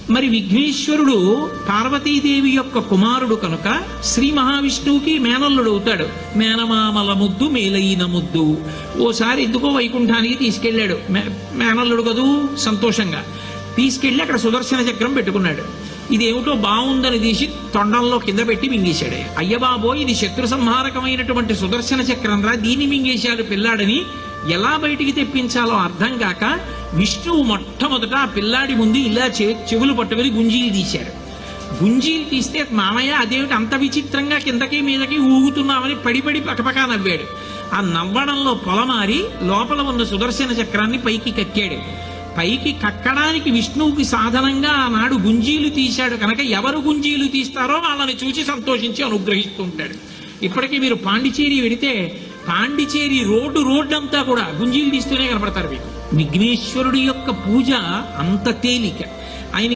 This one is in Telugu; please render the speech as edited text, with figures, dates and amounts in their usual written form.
మరి విఘ్నేశ్వరుడు పార్వతీదేవి యొక్క కుమారుడు కనుక శ్రీ మహావిష్ణువుకి మేనల్లుడు అవుతాడు. మేనమామల ముద్దు మేలైన ముద్దు. ఓసారి ఎందుకో వైకుంఠానికి తీసుకెళ్లాడు. మేనల్లుడు కదూ, సంతోషంగా తీసుకెళ్లి అక్కడ సుదర్శన చక్రం పెట్టుకున్నాడు. ఇదేమిటో బాగుందని తీసి తొండంలో కింద పెట్టి మింగేశాడు. అయ్యబాబో, ఇది శత్రు సంహారకమైనటువంటి సుదర్శన చక్రం రా, దీన్ని మింగేశాడు పిల్లాడని ఎలా బయటికి తెప్పించాలో అర్థం కాక విష్ణువు మొట్టమొదట ఆ పిల్లాడి ముందు ఇలా చెవులు పట్టుకుని గుంజీలు తీశాడు. గుంజీలు తీస్తే మామయ్య అదేమిటి అంత విచిత్రంగా కిందకి మీదకి ఊగుతున్నామని పడిపడి పకపకా నవ్వాడు. ఆ నవ్వడంలో పొలమారి లోపల ఉన్న సుదర్శన చక్రాన్ని పైకి కక్కాడు. పైకి కక్కడానికి విష్ణువుకి సాధనంగా ఆనాడు గుంజీలు తీశాడు కనుక ఎవరు గుంజీలు తీస్తారో వాళ్ళని చూసి సంతోషించి అనుగ్రహిస్తూ ఉంటాడు. ఇప్పటికీ మీరు పాండిచేరి వెడితే పాండిచేరి రోడ్డు అంతా కూడా గుంజీలు తీస్తూనే కనపడతారు మీకు. విఘ్నేశ్వరుడి యొక్క పూజ అంత తేలిక.